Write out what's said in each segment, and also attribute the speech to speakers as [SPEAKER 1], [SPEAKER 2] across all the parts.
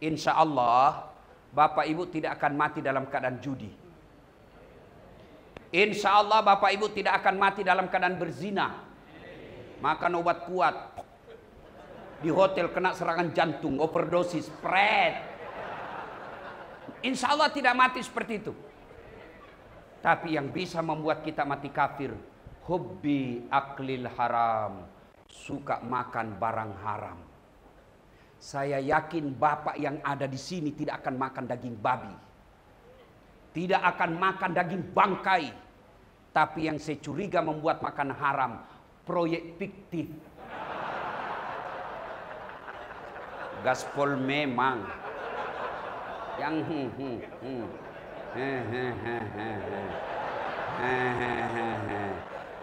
[SPEAKER 1] Insya Allah Bapak Ibu tidak akan mati dalam keadaan judi. Insya Allah Bapak Ibu tidak akan mati dalam keadaan berzina, makan obat kuat, di hotel kena serangan jantung, overdosis, spread. Insya Allah tidak mati seperti itu. Tapi yang bisa membuat kita mati kafir, hubbi aklil haram, suka makan barang haram. Saya yakin Bapak yang ada di sini tidak akan makan daging babi, tidak akan makan daging bangkai. Tapi yang saya curiga membuat makan haram, proyek fiktif. Gaspol memang yang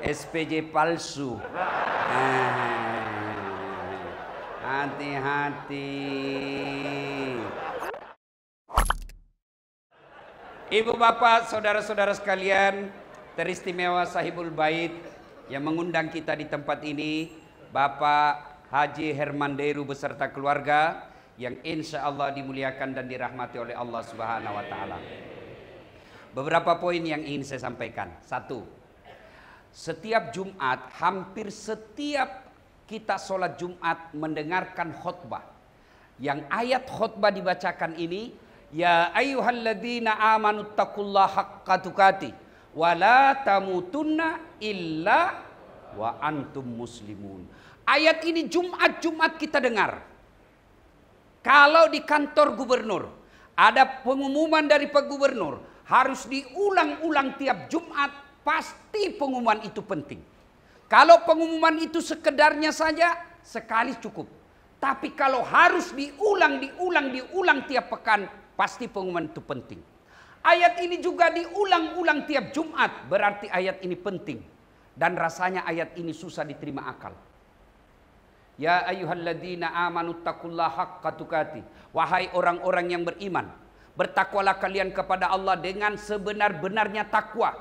[SPEAKER 1] SPJ palsu. Hati-hati. Ibu bapak, saudara-saudara sekalian, teristimewa Sahibul Bait yang mengundang kita di tempat ini, Bapak Haji Herman Deru beserta keluarga yang insya Allah dimuliakan dan dirahmati oleh Allah Subhanahu wa Ta'ala. Beberapa poin yang ingin saya sampaikan. Satu, setiap Jumat, hampir setiap kita sholat Jumat mendengarkan khutbah. Yang ayat khutbah dibacakan ini, ya ayyuhalladzina amanu taqullaha haqqa tuqatih wa la tamutunna illa wa antum muslimun. Ayat ini Jumat kita dengar. Kalau di kantor gubernur ada pengumuman dari Pak Gubernur, harus diulang-ulang tiap Jumat, pasti pengumuman itu penting. Kalau pengumuman itu sekedarnya saja, sekali cukup. Tapi kalau harus diulang tiap pekan, pasti pengumuman itu penting. Ayat ini juga diulang-ulang tiap Jumat, berarti ayat ini penting. Dan rasanya ayat ini susah diterima akal. Ya ayyuhalladzina amanu taqullaha haqqa tuqatih. Wahai orang-orang yang beriman, bertakwalah kalian kepada Allah dengan sebenar-benarnya takwa.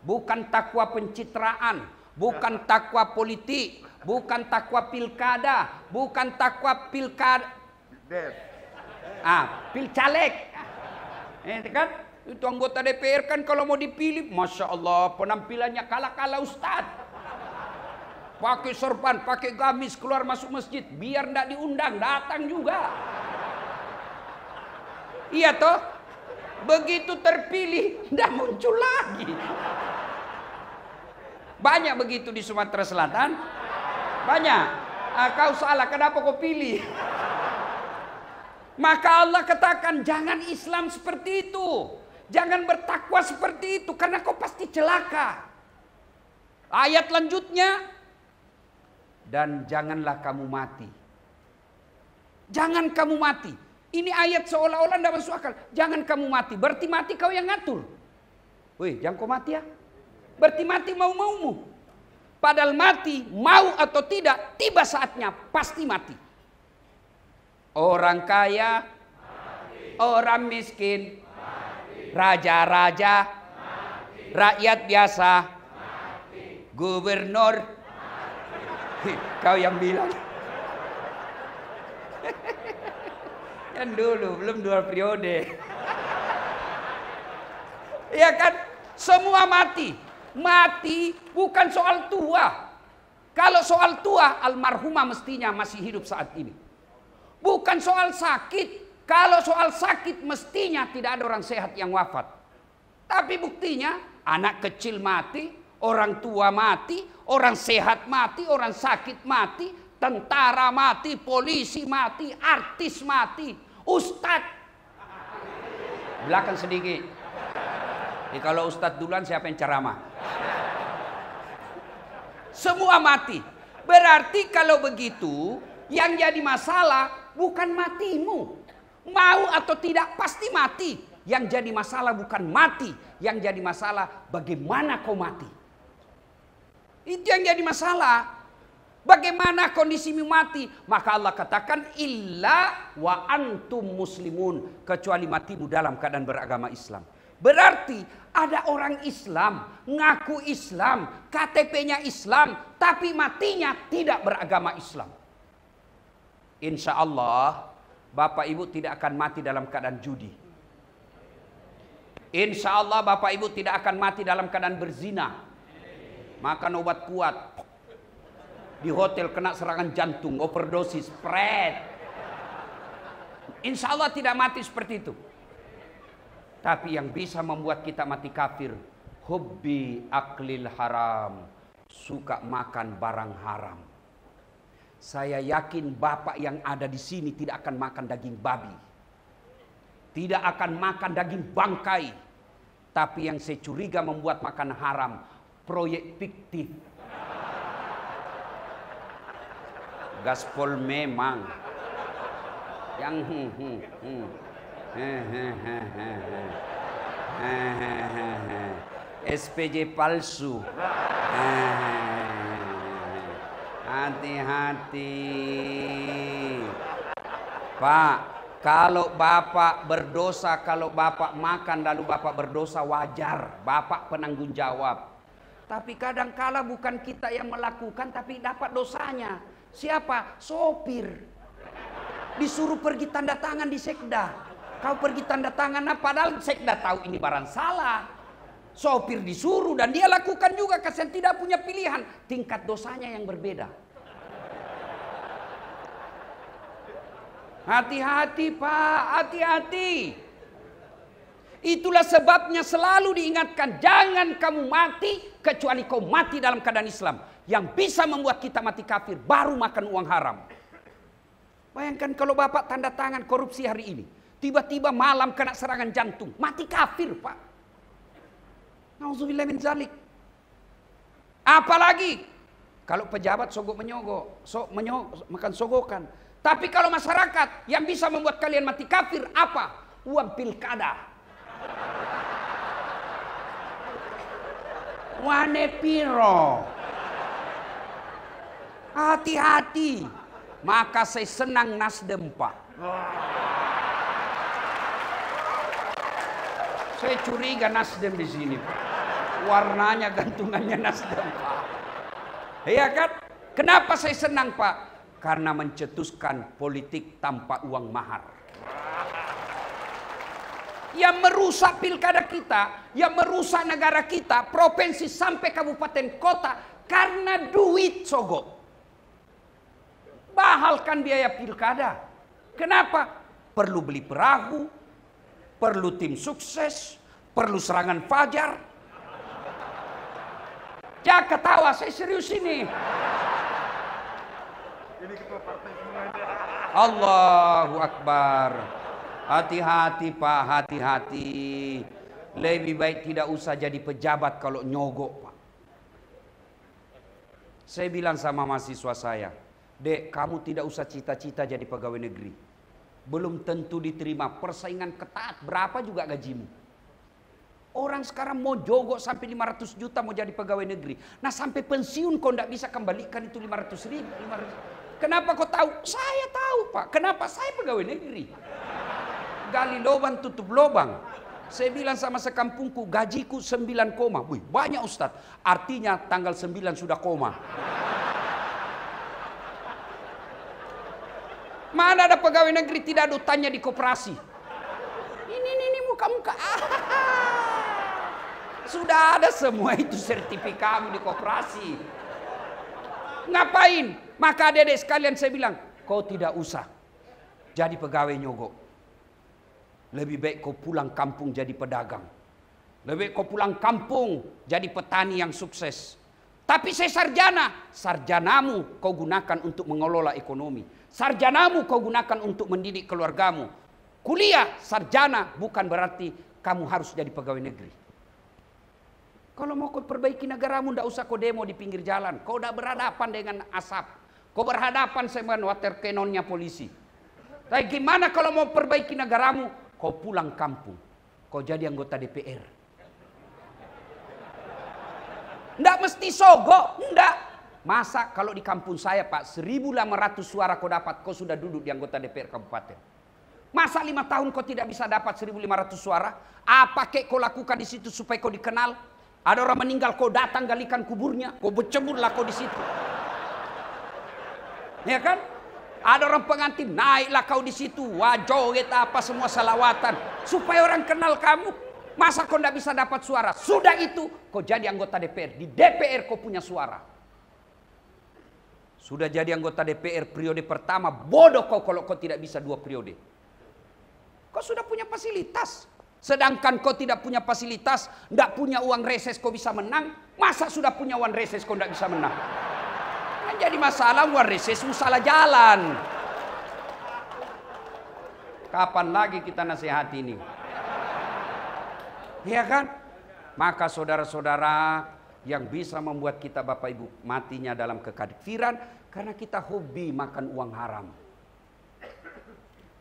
[SPEAKER 1] Bukan takwa pencitraan, bukan takwa politik, bukan takwa pilkada, bukan takwa pilkada. Pilcaleg. Kan? Itu anggota DPR kan kalau mau dipilih, Masya Allah penampilannya kalah-kalah Ustadz. Pakai sorban, pakai gamis, keluar masuk masjid, biar ndak diundang, datang juga. Iya toh? Begitu terpilih, ndak muncul lagi. Banyak begitu di Sumatera Selatan. Banyak. Kau salah, kenapa kau pilih? Maka Allah katakan, jangan Islam seperti itu. Jangan bertakwa seperti itu, karena kau pasti celaka. Ayat lanjutnya, dan janganlah kamu mati. Jangan kamu mati. Ini ayat seolah-olah tidak masuk akal. Jangan kamu mati. Berarti mati kau yang ngatur. Wih, jangan kau mati ya. Berarti mati mau-maumu. Padahal mati, mau atau tidak, tiba saatnya pasti mati. Orang kaya, mati. Orang miskin, mati. Raja-raja, mati. Rakyat biasa, mati. Gubernur, mati. Kau yang bilang. Kan dulu, belum 2 periode. Ya kan? Semua mati. Mati bukan soal tua. Kalau soal tua, almarhumah mestinya masih hidup saat ini. Bukan soal sakit. Kalau soal sakit mestinya tidak ada orang sehat yang wafat. Tapi buktinya anak kecil mati, orang tua mati, orang sehat mati, orang sakit mati, tentara mati, polisi mati, artis mati, ustadz. Belakang sedikit. Jadi kalau ustadz duluan siapa yang ceramah? Semua mati. Berarti kalau begitu, yang jadi masalah bukan matimu. Mau atau tidak pasti mati. Yang jadi masalah bukan mati. Yang jadi masalah bagaimana kau mati. Itu yang jadi masalah. Bagaimana kondisimu mati? Maka Allah katakan illa wa antum muslimun, kecuali matimu dalam keadaan beragama Islam. Berarti ada orang Islam, ngaku Islam, KTP-nya Islam, tapi matinya tidak beragama Islam. Insya Allah Bapak Ibu tidak akan mati dalam keadaan judi. Insya Allah Bapak Ibu tidak akan mati dalam keadaan berzina. Makan obat kuat. Di hotel kena serangan jantung, overdosis, spread. Insya Allah tidak mati seperti itu. Tapi yang bisa membuat kita mati kafir, hubbi aklil haram, suka makan barang haram. Saya yakin Bapak yang ada di sini tidak akan makan daging babi. Tidak akan makan daging bangkai. Tapi yang saya curiga membuat makan haram, proyek fiktif. Gaspol memang. Yang SPJ palsu. Hati-hati. Pak, kalau Bapak berdosa, kalau Bapak makan lalu Bapak berdosa, wajar. Bapak penanggung jawab. Tapi kadang-kala bukan kita yang melakukan, tapi dapat dosanya. Siapa? Sopir. Disuruh pergi tanda tangan di sekda. Kau pergi tanda tangan, padahal sekda tahu ini barang salah. Sopir disuruh dan dia lakukan juga karena tidak punya pilihan. Tingkat dosanya yang berbeda. Hati-hati Pak, hati-hati. Itulah sebabnya selalu diingatkan, jangan kamu mati kecuali kau mati dalam keadaan Islam. Yang bisa membuat kita mati kafir baru makan uang haram. Bayangkan kalau Bapak tanda tangan korupsi hari ini, tiba-tiba malam kena serangan jantung, mati kafir Pak. Nauzubillah min zalik. Apalagi kalau pejabat sogok menyogok, makan sogokan. Tapi kalau masyarakat yang bisa membuat kalian mati kafir apa? Uang pilkada. Wane piro. Hati-hati. Maka saya senang Nasdem Pak. Saya curiga Nasdem di sini Pak. Warnanya gantungannya Nasdem Pak. Iya kan? Kenapa saya senang Pak? Karena mencetuskan politik tanpa uang mahar. Yang merusak pilkada kita, yang merusak negara kita, provinsi sampai kabupaten kota karena duit sogok. Bahalkan biaya pilkada. Kenapa? Perlu beli perahu, perlu tim sukses, perlu serangan fajar. Jangan ketawa, saya serius ini. Allahu Akbar. Hati-hati Pak, hati-hati. Lebih baik tidak usah jadi pejabat kalau nyogok Pak. Saya bilang sama mahasiswa saya, Dek, kamu tidak usah cita-cita jadi pegawai negeri. Belum tentu diterima, persaingan ketat, berapa juga gajimu. Orang sekarang mau jogok sampai 500 juta mau jadi pegawai negeri. Nah sampai pensiun kau tidak bisa kembalikan itu 500 ribu. 500. Kenapa kau tahu? Saya tahu Pak. Kenapa? Saya pegawai negeri. Gali lubang tutup lubang. Saya bilang sama sekampungku, gajiku 9 koma. Wih, banyak Ustadz. Artinya tanggal 9 sudah koma. Mana ada pegawai negeri tidak ada utangnya di koperasi? Ini muka-muka. Sudah ada semua itu sertifikatmu di koperasi. Ngapain? Maka adik-adik sekalian saya bilang, kau tidak usah jadi pegawai nyogok. Lebih baik kau pulang kampung jadi pedagang. Lebih baik kau pulang kampung jadi petani yang sukses. Tapi saya sarjana. Sarjanamu kau gunakan untuk mengelola ekonomi. Sarjanamu kau gunakan untuk mendidik keluargamu. Kuliah, sarjana bukan berarti kamu harus jadi pegawai negeri. Kalau mau kau perbaiki negaramu, tidak usah kau demo di pinggir jalan. Kau udah berhadapan dengan asap. Kau berhadapan dengan water cannonnya polisi. Tapi gimana kalau mau perbaiki negaramu? Kau pulang kampung. Kau jadi anggota DPR. Tidak mesti sogok, tidak. Masa kalau di kampung saya Pak, 1.500 suara kau dapat, kau sudah duduk di anggota DPR kabupaten. Masa 5 tahun kau tidak bisa dapat 1.500 suara? Apa kek kau lakukan di situ supaya kau dikenal? Ada orang meninggal, kau datang galikan kuburnya, kau berceburlah kau di situ. Ya kan? Ada orang pengantin, naiklah kau di situ, joget apa semua salawatan, supaya orang kenal kamu. Masa kau tidak bisa dapat suara? Sudah itu, kau jadi anggota DPR. Di DPR kau punya suara. Sudah jadi anggota DPR periode pertama, bodoh kau kalau kau tidak bisa 2 periode. Kau sudah punya fasilitas. Sedangkan kau tidak punya fasilitas, tidak punya uang reses kau bisa menang. Masa sudah punya uang reses kau tidak bisa menang? Jadi masalah uang reses salah jalan. Kapan lagi kita nasihati ini? Iya kan? Maka saudara-saudara yang bisa membuat kita Bapak Ibu matinya dalam kekafiran karena kita hobi makan uang haram.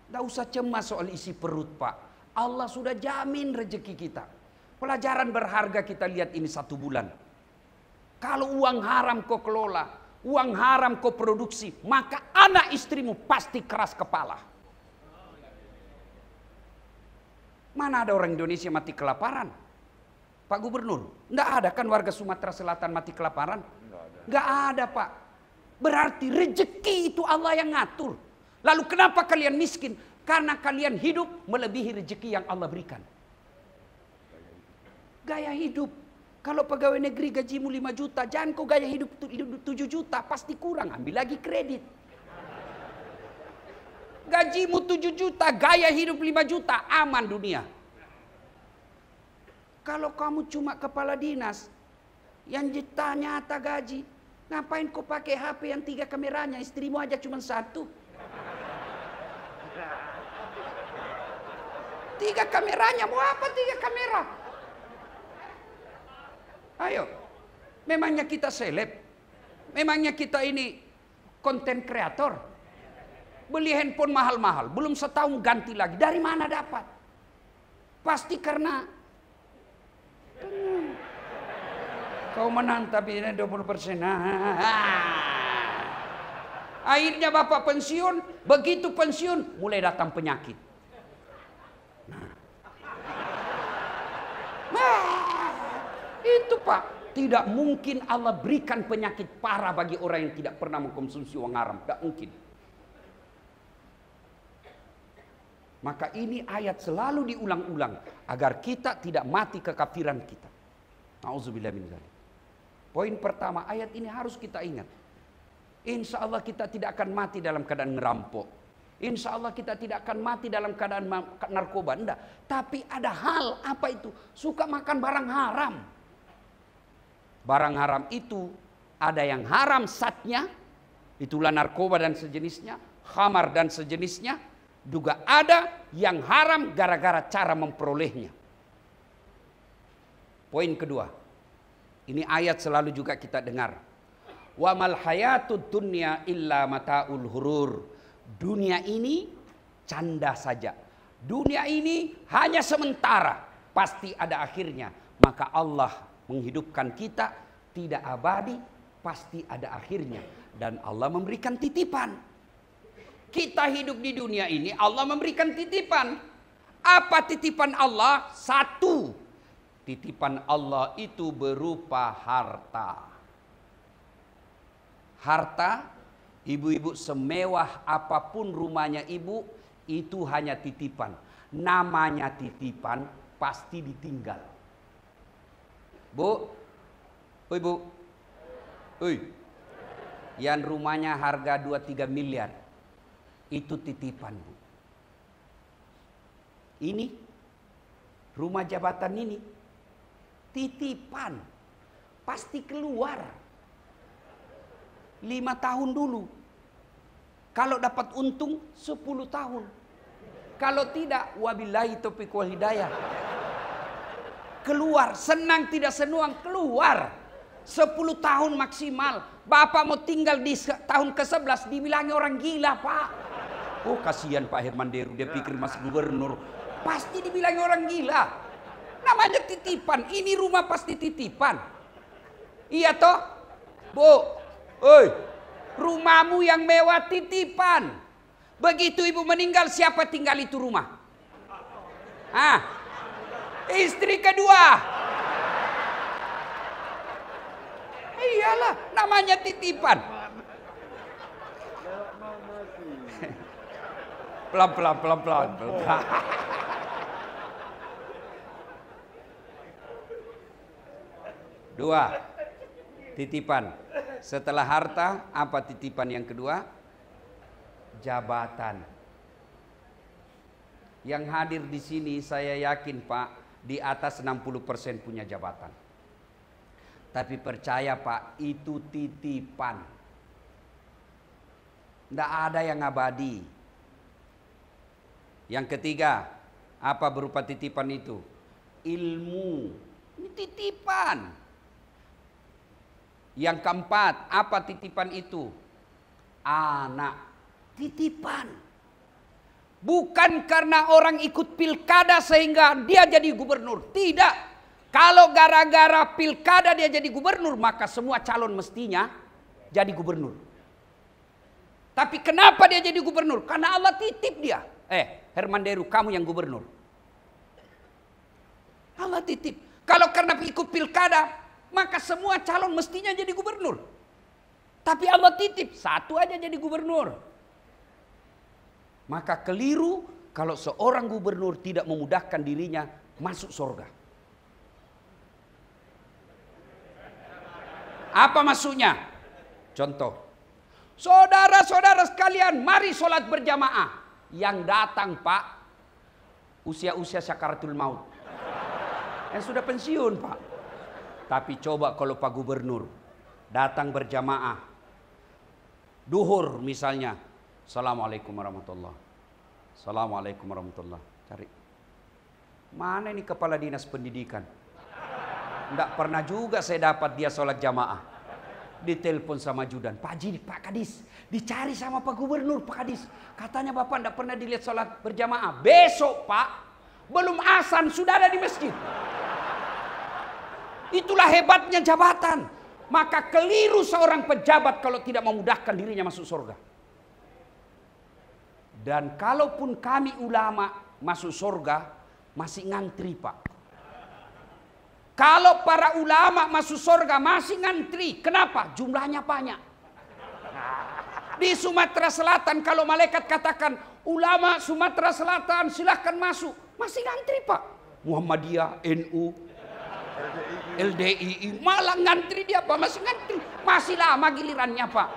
[SPEAKER 1] Tidak usah cemas soal isi perut Pak. Allah sudah jamin rezeki kita. Pelajaran berharga kita lihat ini 1 bulan. Kalau uang haram kau kelola, uang haram kau produksi, maka anak istrimu pasti keras kepala. Mana ada orang Indonesia mati kelaparan? Pak Gubernur, enggak ada kan warga Sumatera Selatan mati kelaparan? Enggak ada Pak. Berarti rezeki itu Allah yang ngatur. Lalu kenapa kalian miskin? Karena kalian hidup melebihi rezeki yang Allah berikan. Gaya hidup. Kalau pegawai negeri gajimu 5 juta, jangan kau gaya hidup 7 juta, pasti kurang, ambil lagi kredit. Gajimu 7 juta, gaya hidup 5 juta, aman dunia. Kalau kamu cuma kepala dinas, yang nyata gaji, ngapain kau pakai HP yang 3 kameranya, istrimu aja cuma 1. 3 kameranya, mau apa 3 kamera? Ayo, memangnya kita seleb? Memangnya kita ini konten kreator? Beli handphone mahal-mahal, belum setahun ganti lagi. Dari mana dapat? Pasti karena kau menang tapi ini 20%. Akhirnya Bapak pensiun, begitu pensiun mulai datang penyakit. Itu Pak, tidak mungkin Allah berikan penyakit parah bagi orang yang tidak pernah mengkonsumsi uang haram. Tidak mungkin. Maka ini ayat selalu diulang-ulang agar kita tidak mati kekafiran kita. Nauzubillah min dzalik. Poin pertama, ayat ini harus kita ingat. Insya Allah kita tidak akan mati dalam keadaan ngerampok. Insya Allah kita tidak akan mati dalam keadaan narkoba. Enggak. Tapi ada hal, apa itu? Suka makan barang haram. Barang haram itu ada yang haram zatnya, itulah narkoba dan sejenisnya, khamar dan sejenisnya. Juga ada yang haram gara-gara cara memperolehnya. Poin kedua, ini ayat selalu juga kita dengar. Wa mal hayatud dunya illa mataul hurur. Dunia ini canda saja. Dunia ini hanya sementara, pasti ada akhirnya. Maka Allah menghidupkan kita tidak abadi, pasti ada akhirnya. Dan Allah memberikan titipan. Kita hidup di dunia ini, Allah memberikan titipan. Apa titipan Allah? 1. Titipan Allah itu berupa harta. Harta, ibu-ibu semewah apapun rumahnya ibu, itu hanya titipan. Namanya titipan, pasti ditinggal. Bu, oi bu, oi, yang rumahnya harga 2-3 miliar, itu titipan bu. Ini, rumah jabatan ini, titipan, pasti keluar. 5 tahun dulu. Kalau dapat untung 10 tahun. Kalau tidak, wabillahi taufiq wal hidayah. Keluar, senang tidak senang keluar. 10 tahun maksimal. Bapak mau tinggal di tahun ke-11 dibilangi orang gila Pak. Oh kasihan Pak Herman Deru, dia pikir masih gubernur. Pasti dibilangi orang gila. Namanya titipan, ini rumah pasti titipan. Iya toh? Bu, oi, rumahmu yang mewah titipan. Begitu ibu meninggal, siapa tinggal itu rumah? Istri kedua. Iyalah, namanya titipan. Pelan-pelan, pelan-pelan. Dua, titipan. Setelah harta, apa titipan yang kedua? Jabatan. Yang hadir di sini saya yakin Pak, di atas 60% punya jabatan. Tapi percaya Pak, itu titipan. Tidak ada yang abadi. Yang ketiga, apa berupa titipan itu? Ilmu. Ini titipan. Yang keempat, apa titipan itu? Anak. Titipan. Bukan karena orang ikut pilkada sehingga dia jadi gubernur. Tidak. Kalau gara-gara pilkada dia jadi gubernur, maka semua calon mestinya jadi gubernur. Tapi kenapa dia jadi gubernur? Karena Allah titip dia. Hermanderu, kamu yang gubernur. Allah titip. Kalau karena ikut pilkada, maka semua calon mestinya jadi gubernur. Tapi Allah titip, satu aja jadi gubernur. Maka keliru kalau seorang gubernur tidak memudahkan dirinya masuk surga. Apa maksudnya? Contoh. Saudara-saudara sekalian, mari sholat berjamaah. Yang datang Pak, usia-usia sakaratul maut. Yang sudah pensiun Pak. Tapi coba kalau Pak Gubernur datang berjamaah. Duhur misalnya. Assalamualaikum warahmatullahi. Assalamualaikum warahmatullahi. Cari. Mana ini kepala dinas pendidikan? Tidak pernah juga saya dapat dia sholat jamaah. Ditelepon sama ajudan. Pak Haji, Pak Kadis. Dicari sama Pak Gubernur, Pak Kadis. Katanya Bapak tidak pernah dilihat sholat berjamaah. Besok Pak. Belum azan sudah ada di masjid. Itulah hebatnya jabatan. Maka keliru seorang pejabat kalau tidak memudahkan dirinya masuk surga. Dan kalaupun kami ulama masuk surga, masih ngantri Pak. Kalau para ulama masuk surga masih ngantri. Kenapa? Jumlahnya banyak. Di Sumatera Selatan kalau malaikat katakan ulama Sumatera Selatan silahkan masuk. Masih ngantri Pak. Muhammadiyah, NU, LDII. Malah ngantri dia Pak. Masih ngantri. Masih lama gilirannya Pak.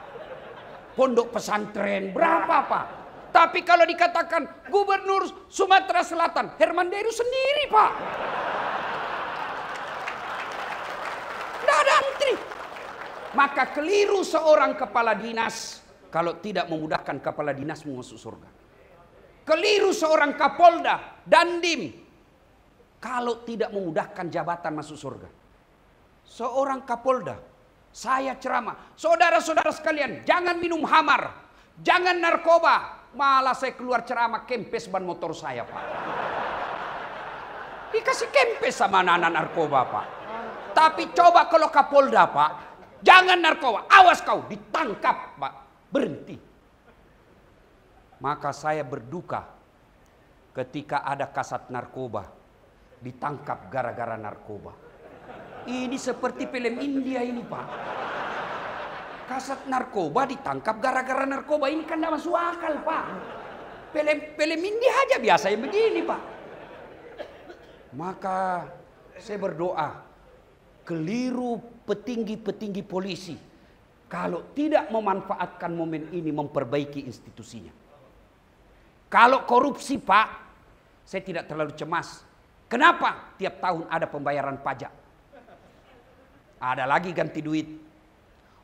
[SPEAKER 1] Pondok pesantren berapa Pak? Tapi kalau dikatakan Gubernur Sumatera Selatan, Hermanderu sendiri Pak. Tidak ada antri. Maka keliru seorang kepala dinas kalau tidak memudahkan kepala dinas masuk surga. Keliru seorang Kapolda, Dandim kalau tidak memudahkan jabatan masuk surga. Seorang Kapolda, saya ceramah, saudara-saudara sekalian, jangan minum hamar, jangan narkoba. Malah saya keluar ceramah kempes ban motor saya Pak. Dikasih kempes sama anak-anak narkoba Pak. Tapi coba kalau Kapolda Pak, jangan narkoba, awas kau, ditangkap Pak, berhenti. Maka saya berduka ketika ada kasat narkoba ditangkap gara-gara narkoba. Ini seperti film India ini Pak. Kasat narkoba ditangkap gara-gara narkoba, ini kan tidak masuk akal Pak. Film India aja biasa yang begini Pak. Maka saya berdoa, keliru petinggi-petinggi polisi kalau tidak memanfaatkan momen ini memperbaiki institusinya. Kalau korupsi Pak, saya tidak terlalu cemas. Kenapa? Tiap tahun ada pembayaran pajak. Ada lagi ganti duit.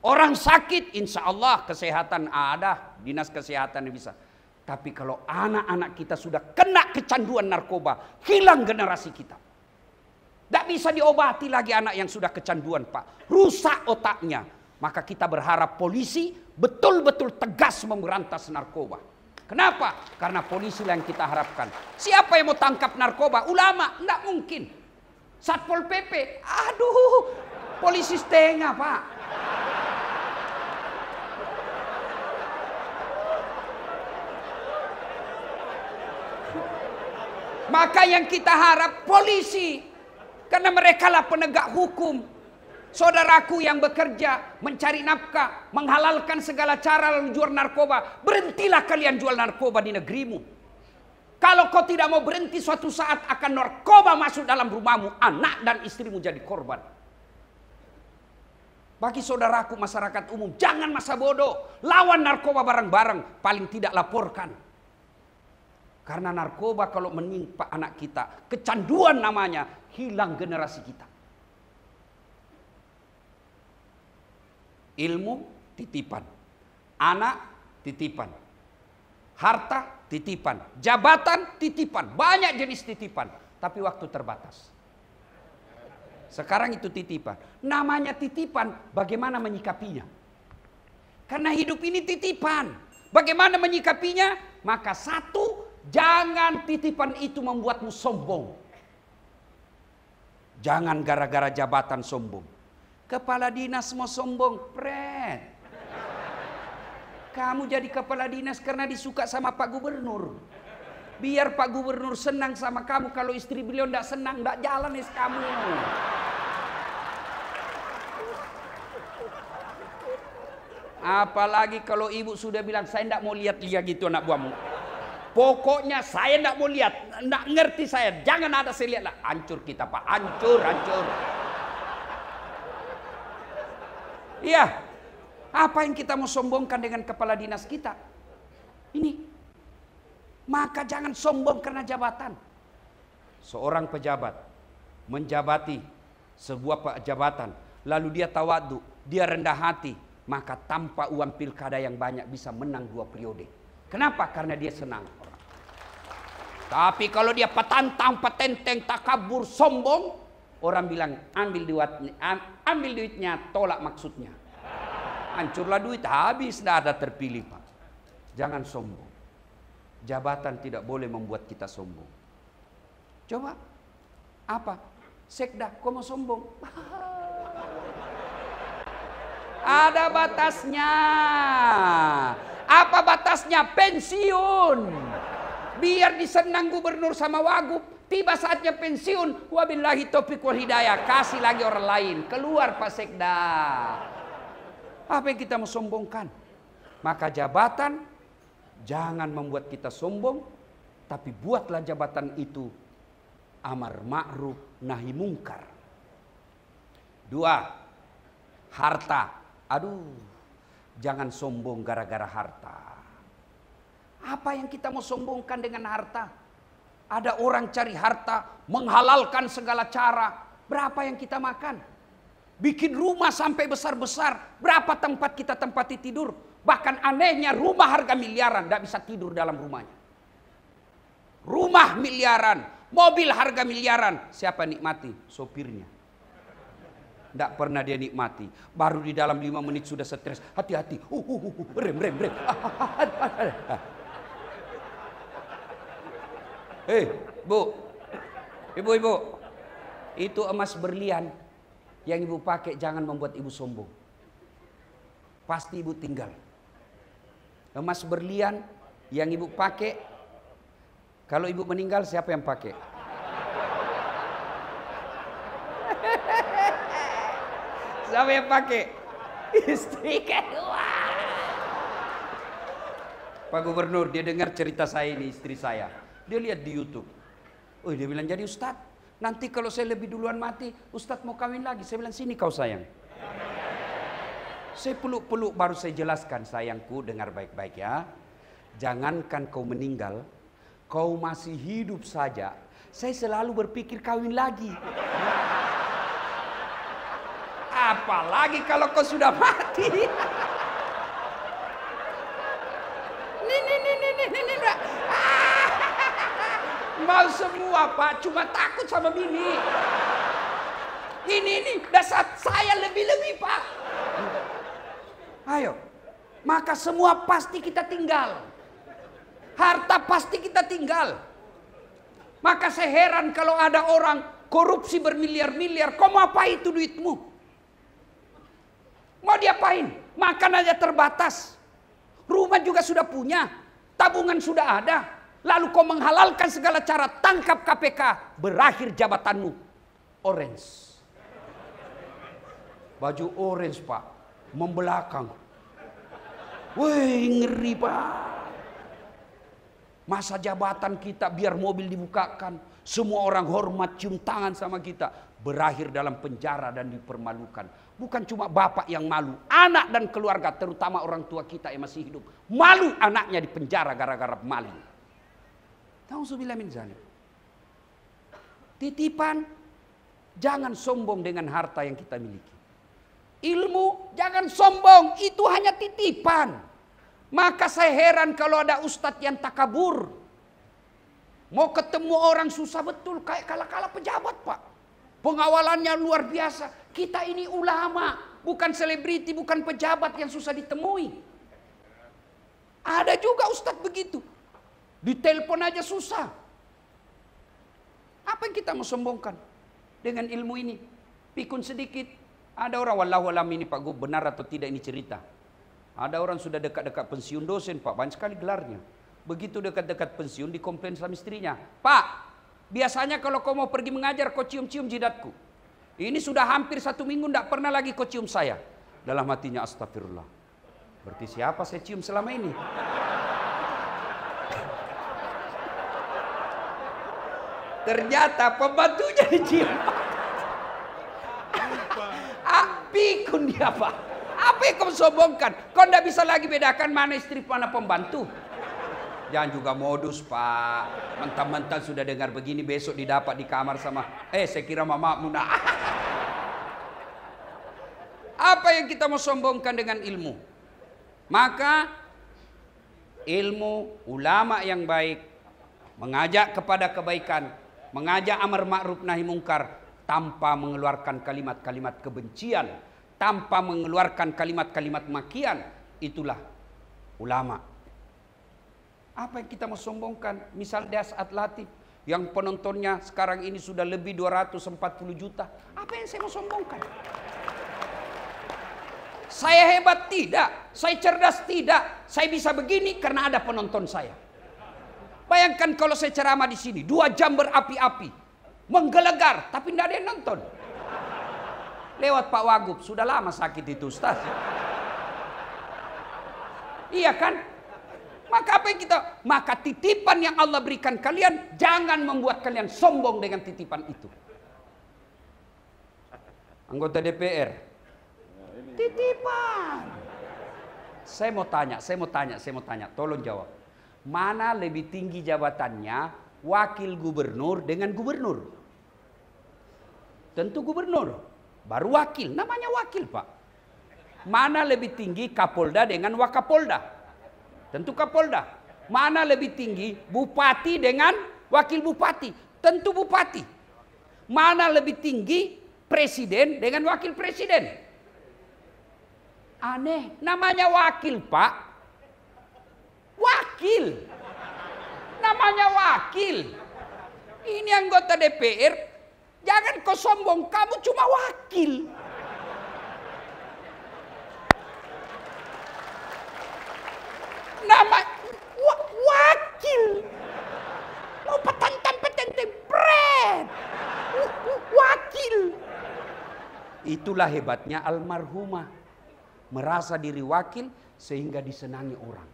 [SPEAKER 1] Orang sakit insya Allah kesehatan ada, dinas kesehatan bisa. Tapi kalau anak-anak kita sudah kena kecanduan narkoba, hilang generasi kita. Tidak bisa diobati lagi anak yang sudah kecanduan Pak. Rusak otaknya. Maka kita berharap polisi betul-betul tegas memberantas narkoba. Kenapa? Karena polisi yang kita harapkan. Siapa yang mau tangkap narkoba? Ulama? Tidak mungkin. Satpol PP? Aduh, polisi setengah Pak. Maka yang kita harap polisi, karena mereka lah penegak hukum. Saudaraku yang bekerja, mencari nafkah, menghalalkan segala cara lalu jual narkoba. Berhentilah kalian jual narkoba di negerimu. Kalau kau tidak mau berhenti, suatu saat akan narkoba masuk dalam rumahmu, anak dan istrimu jadi korban. Bagi saudaraku masyarakat umum, jangan masa bodoh. Lawan narkoba bareng-bareng, paling tidak laporkan. Karena narkoba kalau menimpa anak kita, kecanduan namanya, hilang generasi kita. Ilmu titipan, anak titipan, harta titipan, jabatan titipan, banyak jenis titipan, tapi waktu terbatas. Sekarang itu titipan. Namanya titipan, bagaimana menyikapinya? Karena hidup ini titipan. Bagaimana menyikapinya? Maka satu, jangan titipan itu membuatmu sombong. Jangan gara-gara jabatan sombong. Kepala dinas mau sombong, pret. Kamu jadi kepala dinas karena disuka sama Pak Gubernur. Biar Pak Gubernur senang sama kamu. Kalau istri beliau tidak senang, tidak jalan kamu. Apalagi kalau ibu sudah bilang, saya tidak mau lihat-lihat gitu anak buahmu. Pokoknya saya tidak mau lihat, tidak ngerti saya. Jangan ada saya lihat lah. Hancur kita Pak, hancur, hancur. Iya, apa yang kita mau sombongkan dengan kepala dinas kita? Ini. Maka jangan sombong karena jabatan. Seorang pejabat menjabati sebuah jabatan, lalu dia tawadu, dia rendah hati, maka tanpa uang pilkada yang banyak bisa menang 2 periode. Kenapa? Karena dia senang orang. Tapi kalau dia petantang, petenteng, takabur, sombong, orang bilang ambil duitnya, tolak maksudnya. Hancurlah duit, habis, tidak ada terpilih Pak. Jangan sombong. Jabatan tidak boleh membuat kita sombong. Coba, apa? Sekda, kau mau sombong? Ada batasnya. Apa batasnya? Pensiun. Biar disenang gubernur sama wagub. Tiba saatnya pensiun. Wabillahi taufiq wal hidayah. Kasih lagi orang lain. Keluar Pak Sekda. Apa yang kita mau sombongkan? Maka jabatan jangan membuat kita sombong. Tapi buatlah jabatan itu amar ma'ruf nahi mungkar. 2. Harta. Aduh, jangan sombong gara-gara harta. Apa yang kita mau sombongkan dengan harta? Ada orang cari harta, menghalalkan segala cara. Berapa yang kita makan? Bikin rumah sampai besar-besar. Berapa tempat kita tempati tidur? Bahkan anehnya rumah harga miliaran, tidak bisa tidur dalam rumahnya. Rumah miliaran, mobil harga miliaran. Siapa nikmati? Sopirnya. Tidak pernah dia nikmati. Baru di dalam 5 menit sudah stres. Hati-hati. Rem. Hei, Bu. Ibu-ibu. Itu emas berlian. Yang ibu pakai jangan membuat ibu sombong. Pasti ibu tinggal. Emas berlian yang ibu pakai. Kalau ibu meninggal siapa yang pakai? Siapa yang pakai? Istri kedua. Pak Gubernur, dia dengar cerita saya ini, istri saya. Dia lihat di YouTube. Oh, dia bilang, jadi Ustadz, nanti kalau saya lebih duluan mati, Ustadz mau kawin lagi. Saya bilang, sini kau sayang. Saya peluk-peluk baru saya jelaskan, sayangku dengar baik-baik ya. Jangankan kau meninggal, kau masih hidup saja. Saya selalu berpikir kawin lagi. Apalagi kalau kau sudah mati. Nih. Mau semua Pak, cuma takut sama bini. Ini dasar saya lebih-lebih Pak. Ayo, maka semua pasti kita tinggal. Harta pasti kita tinggal. Maka saya heran kalau ada orang korupsi bermiliar-miliar. Kau mau apa itu duitmu? Mau diapain? Makan aja terbatas. Rumah juga sudah punya. Tabungan sudah ada. Lalu kau menghalalkan segala cara. Tangkap KPK. Berakhir jabatanmu. Orange. Baju orange Pak. Membelakang. Wih ngeri Pak. Masa jabatan kita biar mobil dibukakan, semua orang hormat cium tangan sama kita, berakhir dalam penjara dan dipermalukan. Bukan cuma bapak yang malu, anak dan keluarga, terutama orang tua kita yang masih hidup, malu anaknya di penjara gara-gara maling. Nauzubillah min dzalik. Titipan, jangan sombong dengan harta yang kita miliki. Ilmu, jangan sombong, itu hanya titipan. Maka saya heran kalau ada ustadz yang takabur. Mau ketemu orang susah betul, kayak kala-kala pejabat pak. Pengawalannya luar biasa. Kita ini ulama, bukan selebriti, bukan pejabat yang susah ditemui. Ada juga ustadz begitu. Ditelepon aja susah. Apa yang kita mau sombongkan dengan ilmu ini? Pikun sedikit. Ada orang, wallahu alam ini Pak Gub, benar atau tidak ini cerita. Ada orang sudah dekat-dekat pensiun dosen Pak, banyak sekali gelarnya. Begitu dekat-dekat pensiun dikomplain sama istrinya. Pak, biasanya kalau kau mau pergi mengajar kau cium-cium jidatku. Ini sudah hampir 1 minggu tidak pernah lagi kau cium saya. Dalam hatinya astagfirullah. Berarti siapa saya cium selama ini? Ternyata pembantunya dicium. Pikun dia Pak. Apa yang kau sombongkan? Kau tidak bisa lagi bedakan mana istri mana pembantu. Jangan juga modus Pak. Mentang-mentang sudah dengar begini besok didapat di kamar sama saya kira mamamu nak. Apa yang kita mau sombongkan dengan ilmu? Maka ilmu, ulama yang baik mengajak kepada kebaikan, mengajak amar ma'ruf nahi mungkar tanpa mengeluarkan kalimat-kalimat kebencian, tanpa mengeluarkan kalimat-kalimat makian, itulah ulama. Apa yang kita mau sombongkan? Misal Dasat Latif yang penontonnya sekarang ini sudah lebih 240 juta. Apa yang saya mau sombongkan? Saya hebat tidak, saya cerdas tidak, saya bisa begini karena ada penonton saya. Bayangkan kalau saya ceramah di sini 2 jam berapi-api, menggelegar, tapi tidak ada yang nonton. Lewat Pak Wagub, sudah lama sakit itu Ustaz. Iya kan? Maka apa yang maka titipan yang Allah berikan kalian, jangan membuat kalian sombong dengan titipan itu. Anggota DPR, titipan. Saya mau tanya, tolong jawab. Mana lebih tinggi jabatannya, wakil gubernur dengan gubernur? Tentu gubernur, baru wakil, namanya wakil Pak. Mana lebih tinggi Kapolda dengan Wakapolda? Tentu Kapolda. Mana lebih tinggi bupati dengan wakil bupati? Tentu bupati. Mana lebih tinggi presiden dengan wakil presiden? Aneh, namanya wakil Pak. Wakil. Namanya wakil. Ini anggota DPR, jangan kau sombong, kamu cuma wakil. Nama wakil. Mau petenteng pret. Wakil. Itulah hebatnya almarhumah. Merasa diri wakil sehingga disenangi orang.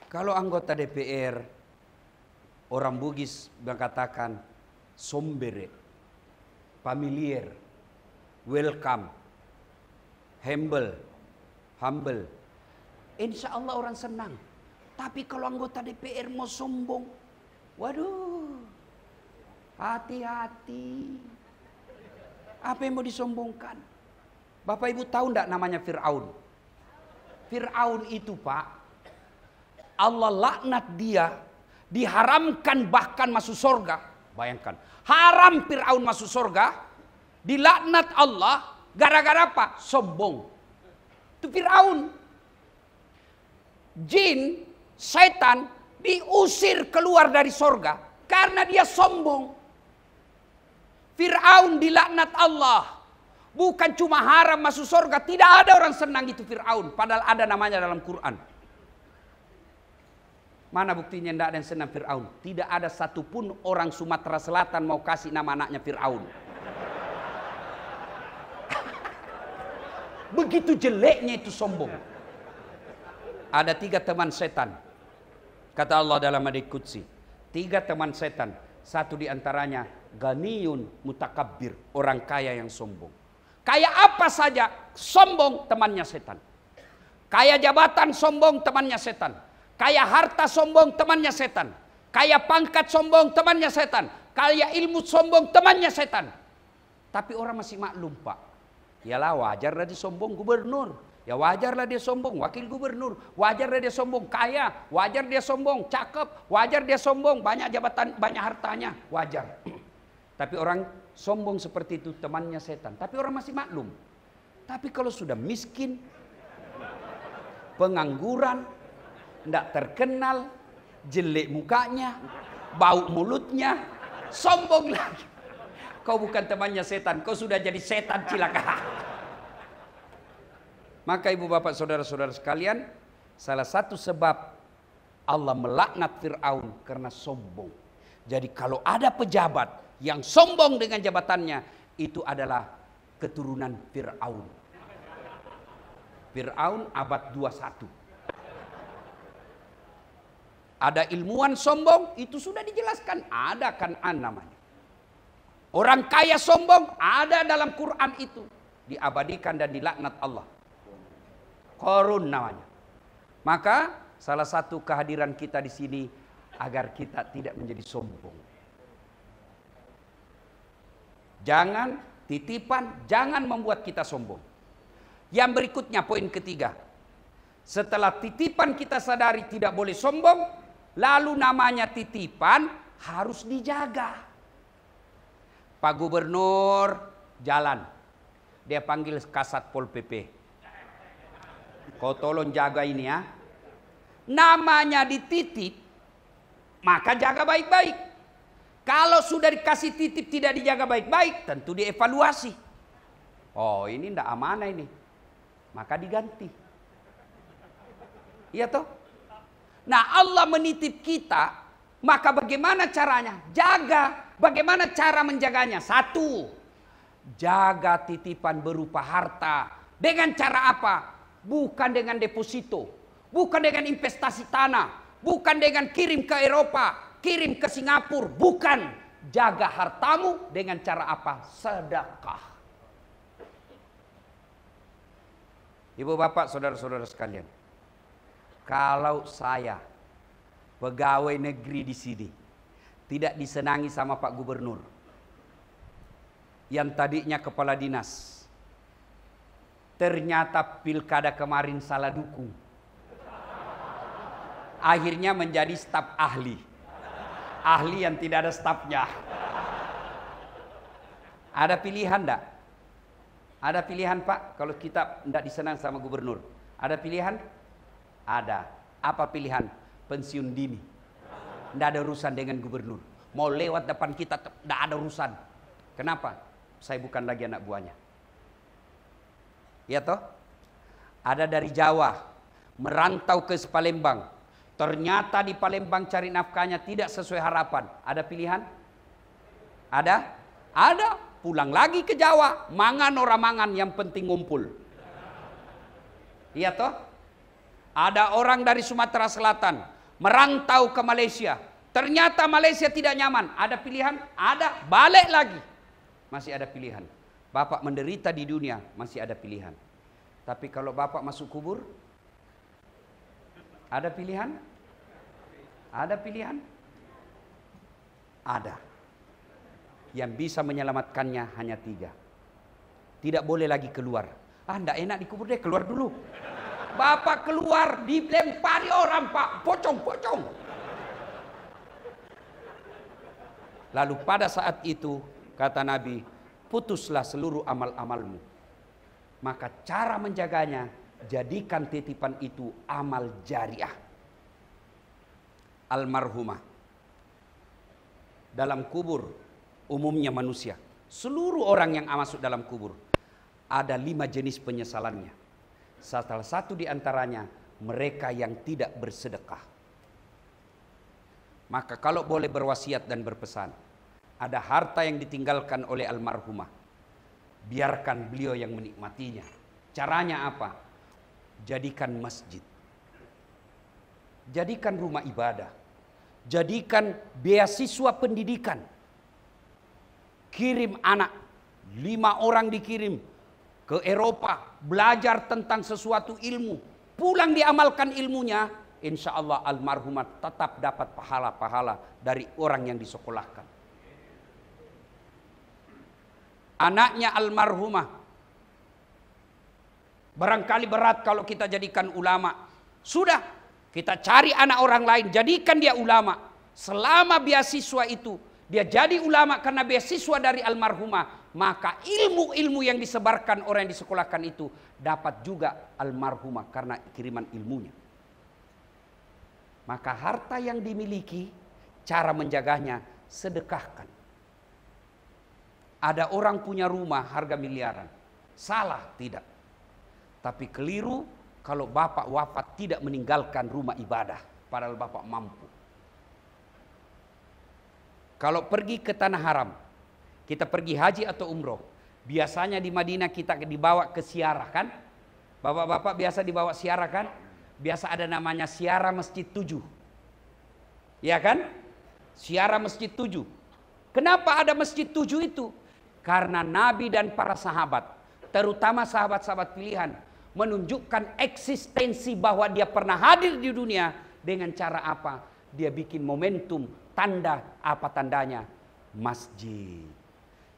[SPEAKER 1] Kalau anggota DPR, orang Bugis mengatakan sombere, familiar, welcome, humble. Insya Allah orang senang. Tapi kalau anggota DPR mau sombong, waduh, hati-hati. Apa yang mau disombongkan? Bapak Ibu tahu enggak namanya Fir'aun? Fir'aun itu Pak, Allah laknat dia, diharamkan bahkan masuk surga. Bayangkan, haram Fir'aun masuk surga, dilaknat Allah, gara-gara apa? Sombong. Itu Fir'aun. Jin, setan diusir keluar dari surga karena dia sombong. Fir'aun dilaknat Allah. Bukan cuma haram masuk surga, tidak ada orang senang itu Fir'aun. Padahal ada namanya dalam Quran. Mana buktinya tidak ada yang senang Fir'aun? Tidak ada satupun orang Sumatera Selatan mau kasih nama anaknya Fir'aun. Begitu jeleknya itu sombong. Ada 3 teman setan. Kata Allah dalam hadits qudsi, 3 teman setan. Satu di antaranya ganiyun mutakabbir, orang kaya yang sombong. Kaya apa saja sombong, temannya setan. Kaya jabatan sombong, temannya setan. Kaya harta sombong, temannya setan. Kaya pangkat sombong, temannya setan. Kaya ilmu sombong, temannya setan. Tapi orang masih maklum, Pak. Yalah, wajarlah dia sombong gubernur. Ya wajarlah dia sombong wakil gubernur. Wajarlah dia sombong kaya. Wajar dia sombong cakep. Wajar dia sombong banyak jabatan, banyak hartanya. Wajar. Tapi orang sombong seperti itu temannya setan. Tapi orang masih maklum. Tapi kalau sudah miskin, pengangguran, tidak terkenal, jelek mukanya, bau mulutnya, sombong lagi. Kau bukan temannya setan, kau sudah jadi setan cilaka. Maka ibu bapak saudara-saudara sekalian, salah satu sebab Allah melaknat Fir'aun karena sombong. Jadi kalau ada pejabat yang sombong dengan jabatannya, itu adalah keturunan Fir'aun. Fir'aun abad 21. Ada ilmuwan sombong, itu sudah dijelaskan, ada Kan'an namanya. Orang kaya sombong, ada dalam Quran itu. Diabadikan dan dilaknat Allah. Qarun namanya. Maka salah satu kehadiran kita di sini agar kita tidak menjadi sombong. Jangan titipan, jangan membuat kita sombong. Yang berikutnya poin ketiga. Setelah titipan kita sadari tidak boleh sombong, lalu namanya titipan harus dijaga. Pak Gubernur jalan, dia panggil Kasat Pol PP. Kau tolong jaga ini ya. Namanya dititip, maka jaga baik-baik. Kalau sudah dikasih titip tidak dijaga baik-baik, tentu dievaluasi. Oh ini tidak amanah ini, maka diganti. Iya toh? Nah Allah menitip kita, maka bagaimana caranya? Jaga. Bagaimana cara menjaganya? 1. Jaga titipan berupa harta. Dengan cara apa? Bukan dengan deposito, bukan dengan investasi tanah, bukan dengan kirim ke Eropa, kirim ke Singapura, bukan. Jaga hartamu dengan cara apa? Sedekah. Ibu bapak saudara-saudara sekalian, kalau saya pegawai negeri di sini tidak disenangi sama Pak Gubernur, yang tadinya kepala dinas, ternyata pilkada kemarin salah dukung. Akhirnya menjadi staf ahli. Ahli yang tidak ada stafnya. Ada pilihan enggak? Ada pilihan Pak, kalau kita tidak disenang sama gubernur. Ada pilihan? Ada. Apa pilihan? Pensiun dini. Tidak ada urusan dengan gubernur. Mau lewat depan kita, tidak ada urusan. Kenapa? Saya bukan lagi anak buahnya. Ya toh? Ada dari Jawa merantau ke Palembang. Ternyata di Palembang cari nafkahnya tidak sesuai harapan. Ada pilihan? Ada? Ada. Pulang lagi ke Jawa, mangan orang mangan, yang penting ngumpul. Iya toh? Ada orang dari Sumatera Selatan merantau ke Malaysia. Ternyata Malaysia tidak nyaman. Ada pilihan? Ada. Balik lagi. Masih ada pilihan. Bapak menderita di dunia, masih ada pilihan. Tapi kalau Bapak masuk kubur, ada pilihan? Ada pilihan? Ada. Yang bisa menyelamatkannya hanya 3. Tidak boleh lagi keluar. Tidak enak di kubur deh, keluar dulu. Bapak keluar, dilempari orang Pak, pocong-pocong. Lalu pada saat itu, kata Nabi, putuslah seluruh amal-amalmu. Maka cara menjaganya, jadikan titipan itu amal jariah. Almarhumah. Dalam kubur, umumnya manusia. Seluruh orang yang masuk dalam kubur. Ada 5 jenis penyesalannya. Salah satu di antaranya, mereka yang tidak bersedekah. Maka kalau boleh berwasiat dan berpesan, ada harta yang ditinggalkan oleh almarhumah, biarkan beliau yang menikmatinya. Caranya apa? Jadikan masjid. jadikan rumah ibadah, jadikan beasiswa pendidikan. Kirim anak, 5 orang dikirim ke Eropa, belajar tentang sesuatu ilmu, pulang diamalkan ilmunya, insya Allah almarhumah tetap dapat pahala-pahala dari orang yang disekolahkan. Anaknya almarhumah, barangkali berat kalau kita jadikan ulama. Sudah, kita cari anak orang lain, jadikan dia ulama. Selama beasiswa itu dia jadi ulama karena beasiswa dari almarhumah, maka ilmu-ilmu yang disebarkan orang yang disekolahkan itu dapat juga almarhumah karena kiriman ilmunya. Maka harta yang dimiliki, cara menjaganya sedekahkan. Ada orang punya rumah harga miliaran, salah tidak? Tapi keliru kalau bapak wafat tidak meninggalkan rumah ibadah, padahal bapak mampu. Kalau pergi ke tanah haram, kita pergi haji atau umroh, biasanya di Madinah kita dibawa ke ziarah kan? Bapak-bapak biasa dibawa ziarah kan? Biasa ada namanya ziarah Masjid 7. Ya kan? Ziarah Masjid 7. Kenapa ada Masjid 7 itu? Karena Nabi dan para sahabat, terutama sahabat-sahabat pilihan, menunjukkan eksistensi bahwa dia pernah hadir di dunia dengan cara apa? Dia bikin momentum, tanda, apa tandanya? Masjid.